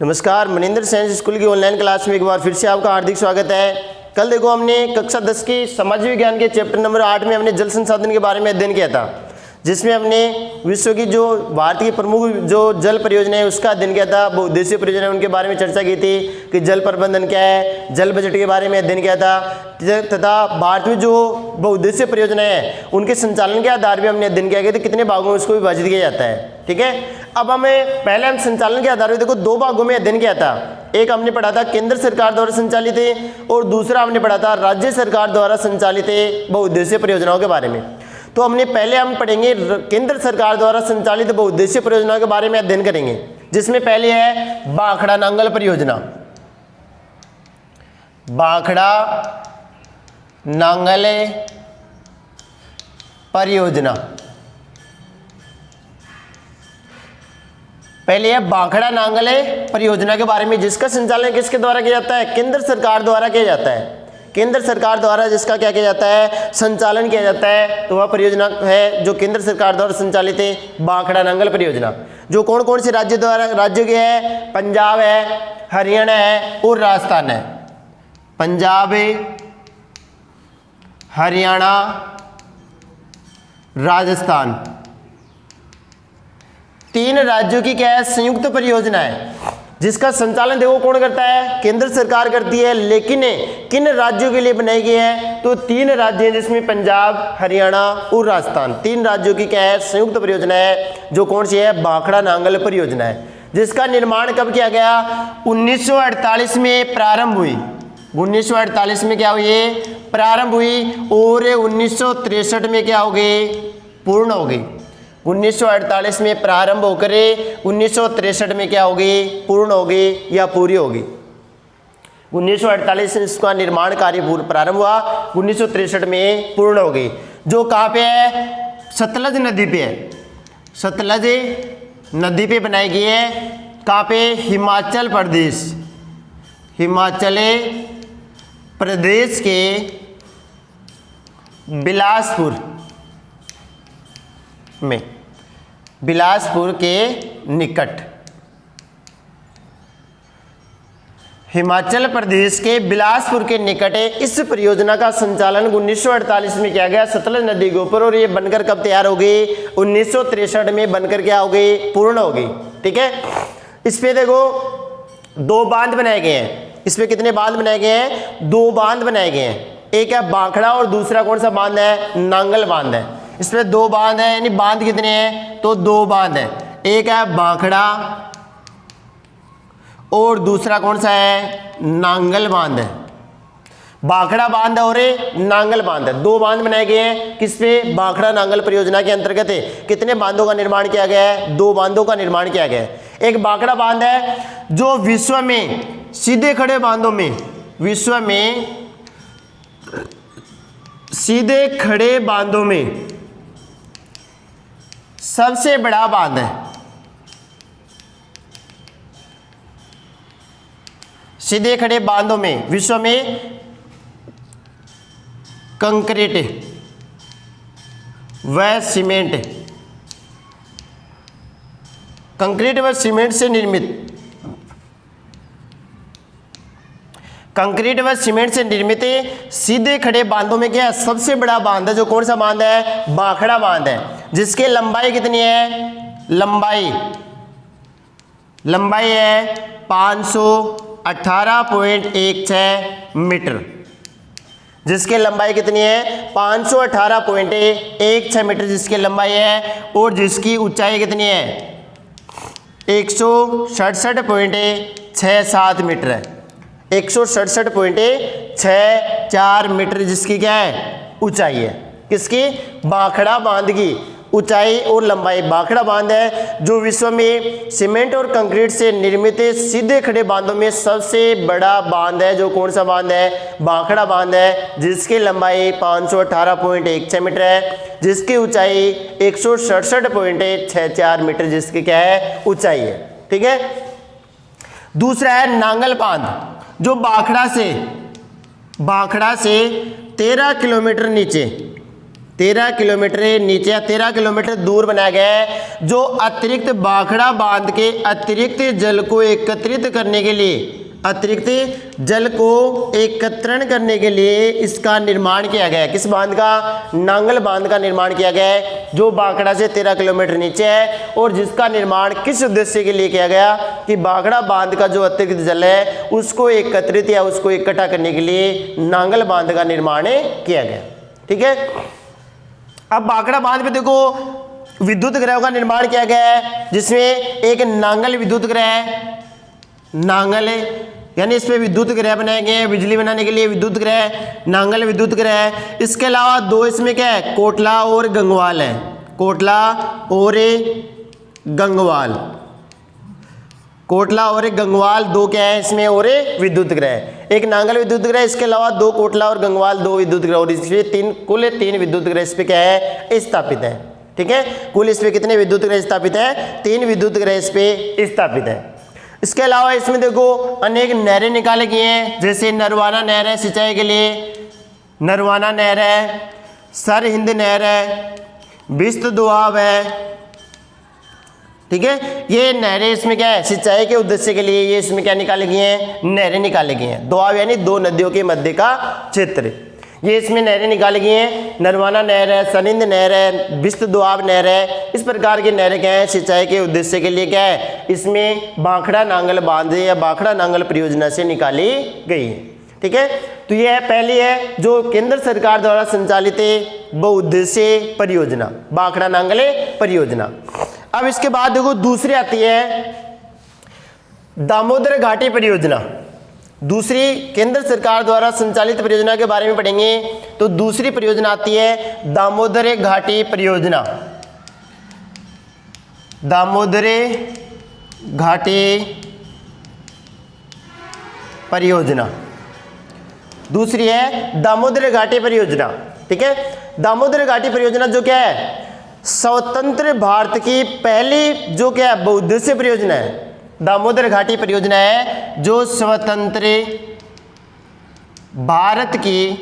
नमस्कार, Maninder science school की online class में एक बार फिर से आपका हार्दिक स्वागत है। कल देखो हमने कक्षा 10 की समाज विज्ञान के चैप्टर नंबर 8 में हमने जल संसाधन के बारे में अध्ययन किया था, जिसमें हमने विश्व की जो भारत की प्रमुख जो जल परियोजना है उसका अध्ययन किया था। बहुउद्देशीय परियोजना उनके बारे में चर्चा की थी कि जल प्रबंधन क्या है, जल बजट के बारे में अध्ययन किया था तथा भारत में जो बहुउद्देशीय परियोजना है उनके संचालन के आधार पर हमने अध्ययन किया गया था कितने भागों में उसको विभाजित किया जाता है। ठीक है, अब पहले हम संचालन के आधार पर देखो दो भागों में अध्ययन किया था। एक हमने पढ़ा था केंद्र सरकार द्वारा संचालित है और दूसरा हमने पढ़ा था राज्य सरकार द्वारा संचालित बहुउद्देशीय परियोजनाओं के बारे में। तो पहले हम पढ़ेंगे केंद्र सरकार द्वारा संचालित बहुउद्देशीय परियोजनाओं के बारे में अध्ययन करेंगे, जिसमें पहले है भाखड़ा नांगल परियोजना। भाखड़ा नांगल परियोजना पहले है भाखड़ा नांगल परियोजना के बारे में, जिसका संचालन किसके द्वारा किया जाता है? केंद्र सरकार द्वारा किया जाता है। केंद्र सरकार द्वारा जिसका क्या किया जाता है? संचालन किया जाता है। तो वह परियोजना है जो केंद्र सरकार द्वारा संचालित है, भाखड़ा नांगल परियोजना। जो कौन कौन से राज्यों के है? पंजाब है, हरियाणा है और राजस्थान है। पंजाब, हरियाणा, राजस्थान, तीन राज्यों की क्या है? संयुक्त परियोजना है, जिसका संचालन देखो कौन करता है? केंद्र सरकार करती है। लेकिन किन राज्यों के लिए बनाई गई है? तो तीन राज्य हैं, जिसमें पंजाब, हरियाणा और राजस्थान, तीन राज्यों की क्या है? संयुक्त परियोजना है। जो कौन सी है? भाखड़ा नांगल परियोजना है, जिसका निर्माण कब किया गया? 1948 में प्रारंभ हुई। 1948 में क्या हुई? प्रारंभ हुई और 1963 में क्या हो गई? पूर्ण हो गई। 1948 में प्रारंभ होकर 1963 में क्या होगी? पूर्ण होगी या पूरी होगी। 1948 में इसका निर्माण कार्य प्रारंभ हुआ, 1963 में पूर्ण हो गई। जो कहाँ पे है? सतलज नदी पे है। सतलज नदी पे बनाई गई है। कहाँ पे? हिमाचल प्रदेश। हिमाचल प्रदेश के बिलासपुर में, बिलासपुर के निकट। हिमाचल प्रदेश के बिलासपुर के निकट है। इस परियोजना का संचालन 1948 में किया गया सतलज नदी के ऊपर, और ये बनकर कब तैयार हो गई? 1963 में बनकर क्या हो गई? पूर्ण हो गई। ठीक है, इस पे देखो दो बांध बनाए गए हैं। इस पे कितने बांध बनाए गए हैं? दो बांध बनाए गए हैं। एक है भाखड़ा और दूसरा कौन सा बांध है? नांगल बांध है। इसमें दो बांध है, यानी बांध कितने हैं? तो दो बांध है। एक है भाखड़ा और दूसरा कौन सा है? नांगल बांध है। भाखड़ा बांध और नांगल बांध है, दो बांध बनाए गए हैं। किस पे? भाखड़ा नांगल परियोजना के अंतर्गत है। कितने बांधों का निर्माण किया गया है? दो बांधों का निर्माण किया गया है। एक भाखड़ा बांध है जो विश्व में सीधे खड़े बांधों में, विश्व में सीधे खड़े बांधों में सबसे बड़ा बांध है। सीधे खड़े बांधों में विश्व में कंक्रीट व सीमेंट, कंक्रीट व सीमेंट से निर्मित, कंक्रीट व सीमेंट से निर्मित सीधे खड़े बांधों में क्या है? सबसे बड़ा बांध है। जो कौन सा बांध है? भाखड़ा बांध है, जिसकी लंबाई कितनी है? लंबाई है 518.16 मीटर। जिसकी लंबाई कितनी है? 518.16 मीटर जिसकी लंबाई है, और जिसकी ऊंचाई कितनी है? 167.67 मीटर है। 167.64 मीटर जिसकी क्या है? ऊंचाई है। किसकी? भाखड़ा बांध की ऊंचाई और लंबाई। भाखड़ा बांध है जो विश्व में सीमेंट और कंक्रीट से निर्मित सीधे खड़े बांधों में सबसे बड़ा बांध है। जो कौन सा बांध है? भाखड़ा बांध है, जिसकी लंबाई 518.16 मीटर है, जिसकी ऊंचाई 167.64 मीटर जिसकी क्या है? ऊंचाई है। ठीक है, दूसरा है नांगल बांध, जो भाखड़ा से 13 किलोमीटर नीचे 13 किलोमीटर नीचे या 13 किलोमीटर दूर बनाया गया है, जो अतिरिक्त भाखड़ा बांध के अतिरिक्त जल को एकत्रित करने के लिए, अतिरिक्त जल को एकत्रण करने के लिए इसका निर्माण किया गया है। किस बांध का? नांगल बांध का निर्माण किया गया है, जो भाखड़ा से 13 किलोमीटर नीचे है, और जिसका निर्माण किस उद्देश्य के लिए किया गया कि भाखड़ा बांध का जो अतिरिक्त जल है उसको एकत्रित या उसको इकट्ठा करने के लिए नांगल बांध का निर्माण किया गया। ठीक है, अब भाखड़ा बांध पे देखो विद्युत गृह का निर्माण किया गया है, जिसमें एक नांगल विद्युत गृह है, नांगल यानी इस पे विद्युत गृह बनाए गए हैं, बिजली बनाने के लिए विद्युत गृह, नांगल विद्युत गृह है। इसके अलावा दो इसमें क्या है? कोटला और गंगवाल है, कोटला और गंगवाल, कोटला और गंगवाल दो क्या है इसमें, और विद्युत गृह, एक नांगल विद्युत गृह, इसके अलावा दो कोटला और गंगवाल दो विद्युत गृह, और इसमें कुल तीन विद्युत गृह इस पे क्या है? स्थापित है। ठीक है, कुल इस पे कितने विद्युत गृह स्थापित है? 3 विद्युत गृह इस पे स्थापित है। इसके अलावा इसमें देखो अनेक नहरें निकाले गए हैं, जैसे नरवाना नहर है सिंचाई के लिए, नरवाना नहर है, सर हिंद नहर है, बिस्त दोआब है। ठीक है, ये नहरें इसमें क्या है? सिंचाई के उद्देश्य के लिए ये इसमें क्या निकाले गए हैं? नहरें निकाले गए हैं। दोआब यानी दो नदियों के मध्य का क्षेत्र, ये इसमें नहरें निकाली गई हैं। नरवाना नहर है, सनिंद नहर है, बिस्त दोआब नहर है, इस प्रकार की नहरें क्या है? सिंचाई के उद्देश्य के लिए क्या है? इसमें भाखड़ा नांगल बांध या भाखड़ा नांगल परियोजना से निकाली गई है। ठीक है, तो यह पहली है जो केंद्र सरकार द्वारा संचालित बहुउद्देश्य परियोजना, भाखड़ा नांगल परियोजना। अब इसके बाद देखो दूसरी आती है दामोदर घाटी परियोजना। दूसरी केंद्र सरकार द्वारा संचालित परियोजना के बारे में पढ़ेंगे, तो दूसरी परियोजना आती है दामोदर घाटी परियोजना, दामोदर घाटी परियोजना दूसरी है दामोदर घाटी परियोजना। ठीक है, दामोदर घाटी परियोजना जो क्या है? स्वतंत्र भारत की पहली जो क्या है? बहुउद्देश्य परियोजना है। दामोदर घाटी परियोजना है जो स्वतंत्र भारत की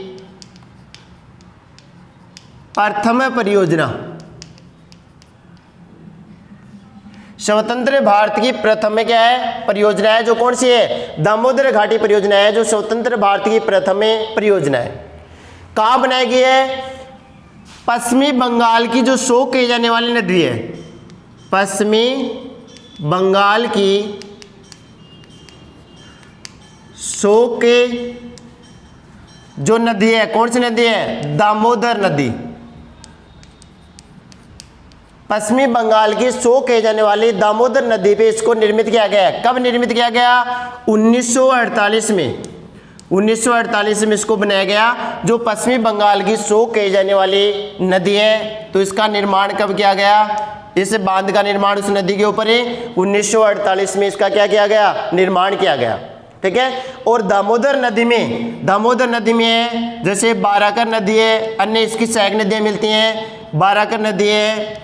प्रथम परियोजना, स्वतंत्र भारत की प्रथम क्या है? परियोजना है, जो कौन सी है? दामोदर घाटी परियोजना है, जो स्वतंत्र भारत की प्रथम परियोजना है। कहाँ बनाई गई है? पश्चिमी बंगाल की जो शोक कही जाने वाली नदी है, पश्चिमी बंगाल की शोक जो नदी है, कौन सी नदी है? दामोदर नदी। पश्चिमी बंगाल की शोक कही जाने वाली दामोदर नदी पे इसको निर्मित किया गया है। कब निर्मित किया गया? 1948 में, 1948 में इसको बनाया गया, जो पश्चिमी बंगाल की शोक कही जाने वाली नदी है। तो इसका निर्माण कब किया गया? इस बांध का निर्माण उस नदी के ऊपर ही 1948 में इसका क्या किया गया? निर्माण किया गया। ठीक है, और दामोदर नदी में है जैसे बाराकर नदी है, अन्य इसकी सहायक नदियाँ मिलती हैं। बाराकर नदी है,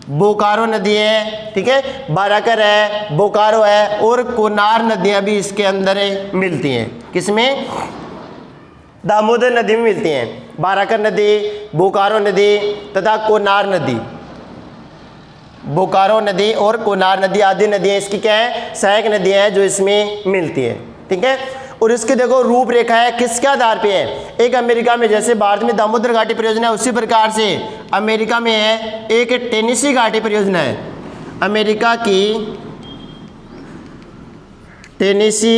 बोकारो नदी है, ठीक है, बाराकर है, बोकारो है, और कोनार नदियाँ भी इसके अंदर मिलती हैं। किसमें? दामोदर नदी में मिलती हैं। बाराकर नदी, बोकारो नदी तथा कोनार नदी, बोकारो नदी और कोनार नदी आदि नदियाँ इसकी क्या है? सहायक नदियाँ हैं जो इसमें मिलती है। ठीक है, और इसके देखो रूपरेखा है किसके आधार पे है? एक अमेरिका में जैसे भारत में दामोदर घाटी परियोजना है, उसी प्रकार से अमेरिका में है एक टेनेसी घाटी परियोजना है। अमेरिका की टेनेसी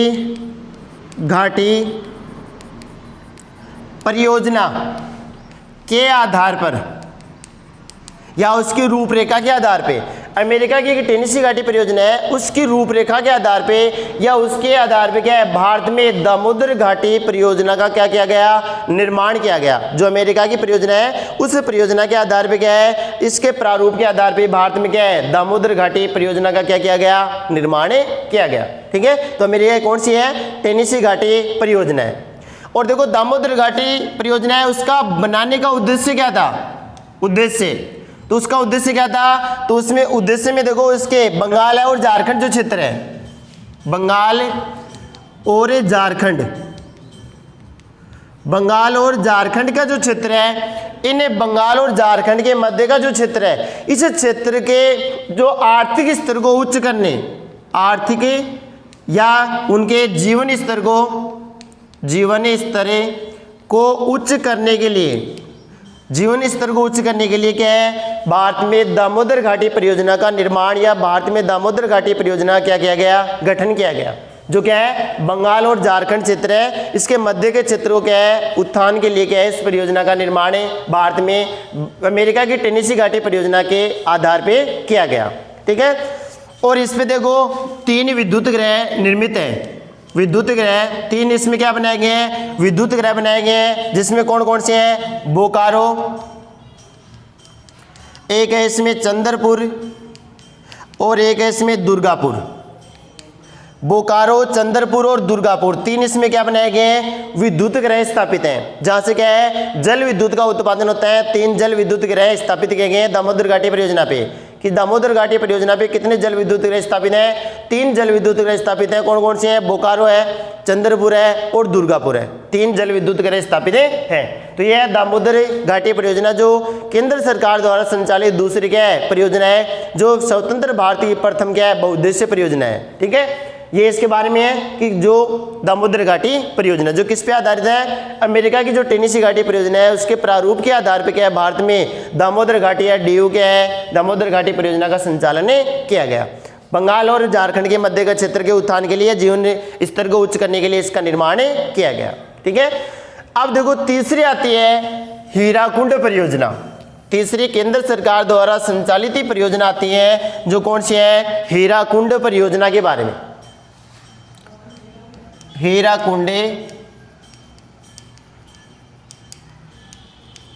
घाटी परियोजना के आधार पर या उसकी रूपरेखा के आधार पे, अमेरिका की टेनेसी घाटी परियोजना है, उसकी रूपरेखा के आधार पे या उसके आधार पे क्या है? भारत में दामोदर घाटी परियोजना का क्या किया गया? निर्माण किया गया। जो अमेरिका की परियोजना है उस परियोजना के आधार पे क्या है? इसके प्रारूप के आधार पे भारत में क्या है? दामोदर घाटी परियोजना का क्या किया गया? निर्माण किया गया। ठीक है, तो अमेरिका कौन सी है? टेनेसी घाटी परियोजना है। और देखो दामोदर घाटी परियोजना है, उसका बनाने का उद्देश्य क्या था? उद्देश्य तो उसका उद्देश्य क्या था? तो उसमें उद्देश्य में देखो इसके बंगाल है और झारखंड जो क्षेत्र है, बंगाल और झारखंड बंगाल और झारखंड का जो क्षेत्र है, इन बंगाल और झारखंड के मध्य का जो क्षेत्र है, इस क्षेत्र के जो आर्थिक स्तर को उच्च करने, आर्थिक या उनके जीवन स्तर को उच्च करने के लिए, जीवन स्तर को उच्च करने के लिए क्या है, भारत में दामोदर घाटी परियोजना का निर्माण या भारत में दामोदर घाटी परियोजना क्या किया गया, गठन किया गया, जो क्या है बंगाल और झारखंड क्षेत्र है, इसके मध्य के क्षेत्र को क्या है उत्थान के लिए क्या है इस परियोजना का निर्माण है भारत में अमेरिका की टेनेसी घाटी परियोजना के आधार पे किया गया। ठीक है, और इस पे देखो 3 विद्युत ग्रह निर्मित है, विद्युत ग्रह 3 इसमें क्या बनाए गए हैं, विद्युत ग्रह बनाए गए हैं, जिसमें कौन कौन से हैं, बोकारो, एक है इसमें चंद्रपुर और एक है इसमें दुर्गापुर। बोकारो, चंद्रपुर और दुर्गापुर 3 इसमें क्या बनाए गए हैं, विद्युत ग्रह स्थापित हैं, जहां से क्या है जल विद्युत का उत्पादन होता है। 3 जल विद्युत ग्रह स्थापित किए गए हैं दामोदर घाटी परियोजना पे। कि दामोदर घाटी परियोजना पे कितने जल विद्युत ग्रह स्थापित हैं, 3 जल विद्युत ग्रह स्थापित हैं। कौन कौन से हैं, बोकारो है, चंद्रपुर है और दुर्गापुर है, 3 जल विद्युत ग्रह स्थापित हैं। तो यह दामोदर घाटी परियोजना जो केंद्र सरकार द्वारा संचालित दूसरी क्या है परियोजना है, जो स्वतंत्र भारत की प्रथम क्या है बहुउद्देश्य परियोजना है। ठीक है, ये इसके बारे में है कि जो दामोदर घाटी परियोजना जो किस पे आधारित है, अमेरिका की जो टेनेसी घाटी परियोजना है उसके प्रारूप के आधार पे क्या है भारत में दामोदर घाटी या DU क्या है दामोदर घाटी परियोजना का संचालन किया गया। बंगाल और झारखंड के मध्य का क्षेत्र के उत्थान के लिए, जीवन स्तर को उच्च करने के लिए इसका निर्माण किया गया। ठीक है, अब देखो तीसरी आती है हीराकुंड परियोजना। तीसरी केंद्र सरकार द्वारा संचालित परियोजना आती है जो कौन सी है, हीराकुंड परियोजना के बारे में। हीराकुंड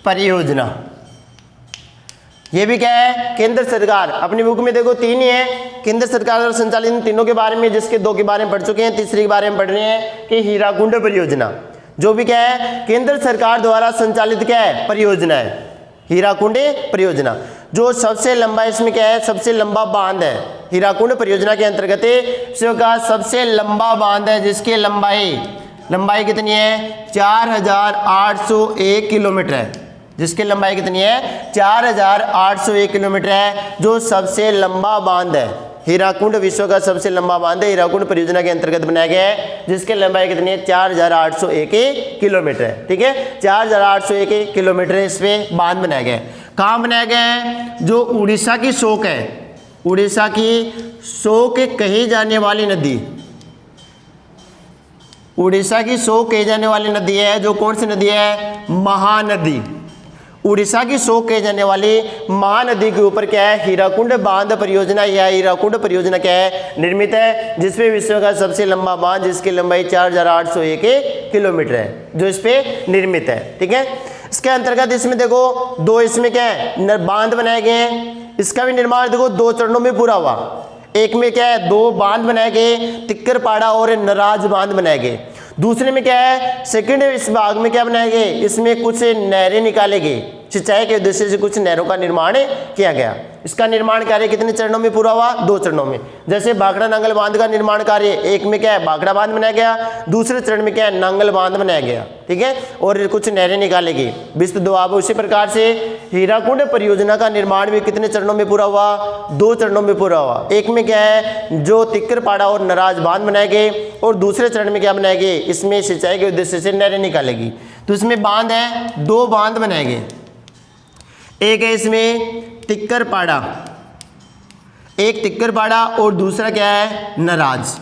परियोजना ये भी क्या है केंद्र सरकार, अपनी बुक में देखो 3 ही है केंद्र सरकार द्वारा संचालित, इन तीनों के बारे में, जिसके 2 के बारे में पढ़ चुके हैं, तीसरी के बारे में पढ़ रहे हैं कि हीराकुंड परियोजना जो भी क्या है केंद्र सरकार द्वारा संचालित क्या है परियोजना है। हीराकुंड परियोजना जो सबसे लंबा, इसमें क्या है सबसे लंबा बांध है, हीराकुंड परियोजना के अंतर्गत विश्व का सबसे लंबा बांध है, जिसकी लंबाई कितनी है 4801 किलोमीटर है, जिसकी लंबाई कितनी है 4801 किलोमीटर है, जो सबसे लंबा बांध है। हीराकुंड विश्व का सबसे लंबा बांध है, हीराकुंड परियोजना के अंतर्गत बनाया गया है, जिसकी लंबाई कितनी है 4801 किलोमीटर है। ठीक है, 4801 किलोमीटर इस पे बांध बनाया गया है। कहाँ बनाया गया है, जो उड़ीसा की शोक है, उड़ीसा की शोक कही जाने वाली नदी, उड़ीसा की शोक कही जाने वाली नदी है, जो कौन सी नदी है, महानदी। उड़ीसा की शोक कही जाने वाली महानदी के ऊपर क्या है हीराकुंड बांध परियोजना या हीराकुंड परियोजना क्या है निर्मित है, जिसपे विश्व का सबसे लंबा बांध जिसकी लंबाई 4801 किलोमीटर है, जो इस पे निर्मित है। ठीक है, इसके अंतर्गत इसमें देखो 2 इसमें क्या है बांध बनाए गए हैं, इसका भी निर्माण देखो 2 चरणों में पूरा हुआ। एक में क्या है 2 बांध बनाए गए, तिक्करपाड़ा और नराज बांध बनाए गए। दूसरे में क्या है सेकंड इस भाग में क्या बनाए गए, इसमें कुछ नहरें निकाले गए, सिंचाई के उद्देश्य से कुछ नहरों का निर्माण किया गया। इसका निर्माण कार्य कितने चरणों में पूरा हुआ, 2 चरणों में। जैसे भाखड़ा नांगल बांध का निर्माण कार्य एक में क्या है भाखड़ा बांध बनाया गया, दूसरे चरण में क्या है नांगल बांध बनाया गया। ठीक है, और कुछ नहरें निकाले गई विस्तृत 2। अब उसी प्रकार से हीराकुंड परियोजना का निर्माण भी कितने चरणों में पूरा हुआ, 2 चरणों में पूरा हुआ। एक में क्या है जो तिक्करपाड़ा और नराज बांध बनाए गए, और दूसरे चरण में क्या बनाए गए, इसमें सिंचाई के उद्देश्य से नहरें निकालेगी। तो इसमें बांध है 2 बांध बनाए गए, एक है इसमें तिक्करपाड़ा, एक तिक्करपाड़ा और दूसरा क्या है नराज।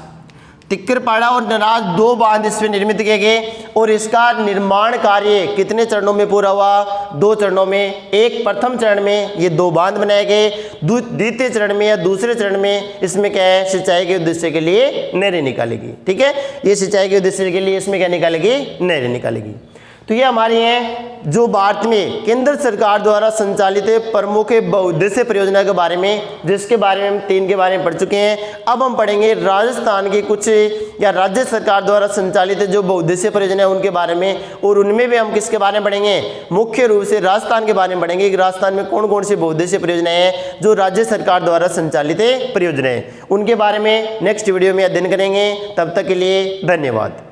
तिक्करपाड़ा और नराज 2 बांध इसमें निर्मित किए गए, और इसका निर्माण कार्य कितने चरणों में पूरा हुआ, 2 चरणों में। एक प्रथम चरण में ये 2 बांध बनाए गए, द्वितीय चरण में या दूसरे चरण में इसमें क्या है सिंचाई के उद्देश्य के लिए नहरें निकालेगी। ठीक है, ये सिंचाई के उद्देश्य के लिए इसमें क्या निकालेगी, नहरें निकालेगी। तो ये हमारी हैं जो भारत में केंद्र सरकार द्वारा संचालित प्रमुख बहुउद्देश्य परियोजना के बारे में, जिसके बारे में हम 3 के बारे में पढ़ चुके हैं। अब हम पढ़ेंगे राजस्थान की कुछ या राज्य सरकार द्वारा संचालित जो बहुउद्देश्य परियोजना है उनके बारे में, और उनमें भी हम किसके बारे में पढ़ेंगे, मुख्य रूप से राजस्थान के बारे में पढ़ेंगे कि राजस्थान में कौन कौन सी बहुउद्देश्य परियोजनाएं हैं जो राज्य सरकार द्वारा संचालित परियोजनाएं, उनके बारे में नेक्स्ट वीडियो में अध्ययन करेंगे। तब तक के लिए धन्यवाद।